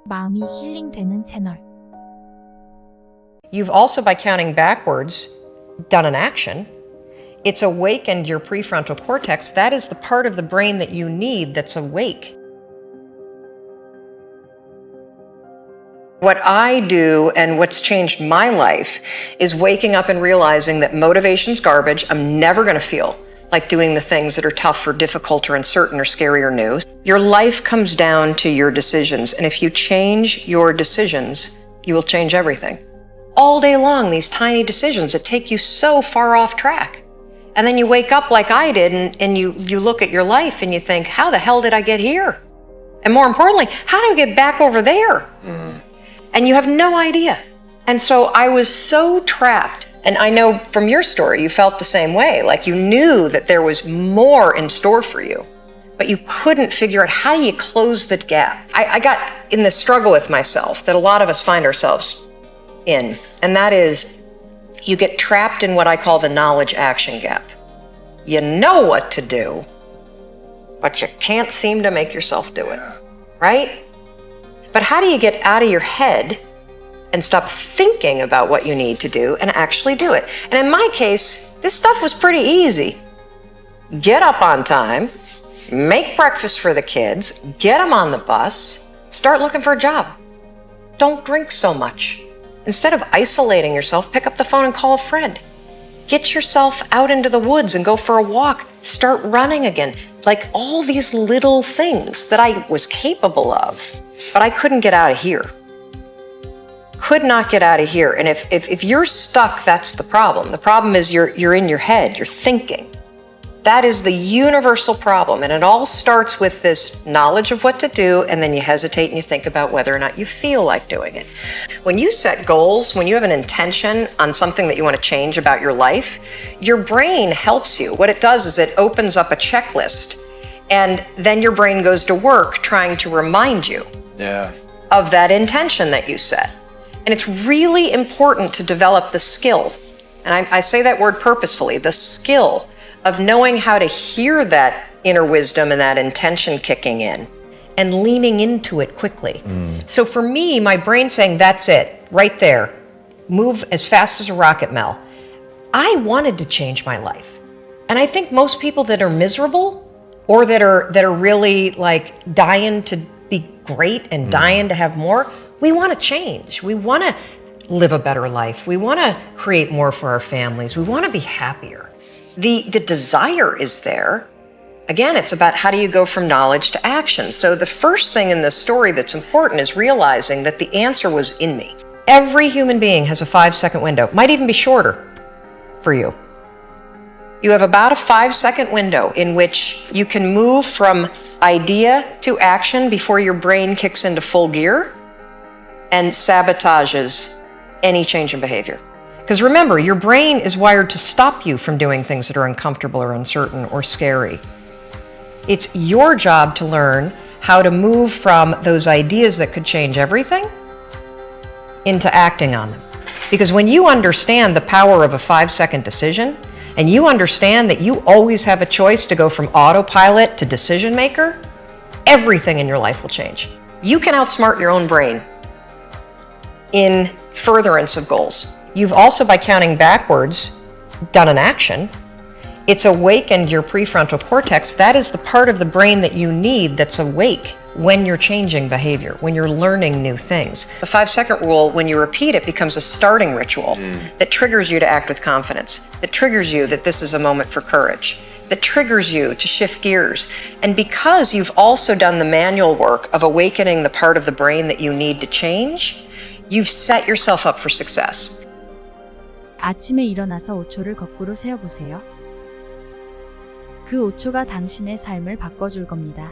마음이 힐링되는 채널. You've also, by counting backwards, done an action. It's awakened your prefrontal cortex. That is the part of the brain that you need that's awake. What I do and what's changed my life is waking up and realizing that motivation's garbage. I'm never going to feel like doing the things that are tough or difficult or uncertain or scary or new. Your life comes down to your decisions. And if you change your decisions, you will change everything. All day long, these tiny decisions that take you so far off track. And then you wake up like I did and you look at your life and you think, how the hell did I get here? And more importantly, how do I get back over there? And you have no idea. And so I was so trapped. And I know from your story, you felt the same way. Like you knew that there was more in store for you, but you couldn't figure out how do you close the gap. I got in this struggle with myself that a lot of us find ourselves in. And that is, you get trapped in what I call the knowledge action gap. You know what to do, but you can't seem to make yourself do it, right? But how do you get out of your head and stop thinking about what you need to do and actually do it? And in my case, this stuff was pretty easy. Get up on time, make breakfast for the kids, get them on the bus, start looking for a job. Don't drink so much. Instead of isolating yourself, pick up the phone and call a friend. Get yourself out into the woods and go for a walk. Start running again. Like all these little things that I was capable of, but I couldn't get out of here. Could not get out of here. And if you're stuck, that's the problem. The problem is you're in your head, you're thinking. That is the universal problem. And it all starts with this knowledge of what to do, and then you hesitate and you think about whether or not you feel like doing it. When you set goals, when you have an intention on something that you want to change about your life, your brain helps you. What it does is it opens up a checklist, and then your brain goes to work trying to remind you of that intention that you set. And it's really important to develop the skill, and I say that word purposefully, the skill of knowing how to hear that inner wisdom and that intention kicking in and leaning into it quickly. So for me, my brain saying, that's it, right there, move as fast as a rocket, Mel. I wanted to change my life. And I think most people that are miserable or that are really like dying to be great and dying to have more, we want to change. We want to live a better life. We want to create more for our families. We want to be happier. The desire is there. Again, it's about how do you go from knowledge to action. So the first thing in this story that's important is realizing that the answer was in me. Every human being has a 5-second window, might even be shorter for you. You have about a 5-second window in which you can move from idea to action before your brain kicks into full gear and sabotages any change in behavior. Because remember, your brain is wired to stop you from doing things that are uncomfortable or uncertain or scary. It's your job to learn how to move from those ideas that could change everything into acting on them. Because when you understand the power of a 5-second decision, and you understand that you always have a choice to go from autopilot to decision maker, everything in your life will change. You can outsmart your own brain in furtherance of goals. You've also, by counting backwards, done an action. It's awakened your prefrontal cortex. That is the part of the brain that you need that's awake when you're changing behavior, when you're learning new things. The 5-second rule, when you repeat it, becomes a starting ritual that triggers you to act with confidence, that triggers you that this is a moment for courage, that triggers you to shift gears. And because you've also done the manual work of awakening the part of the brain that you need to change, you've set yourself up for success. 아침에 일어나서 5초를 거꾸로 세어보세요. 그 5초가 당신의 삶을 바꿔줄 겁니다.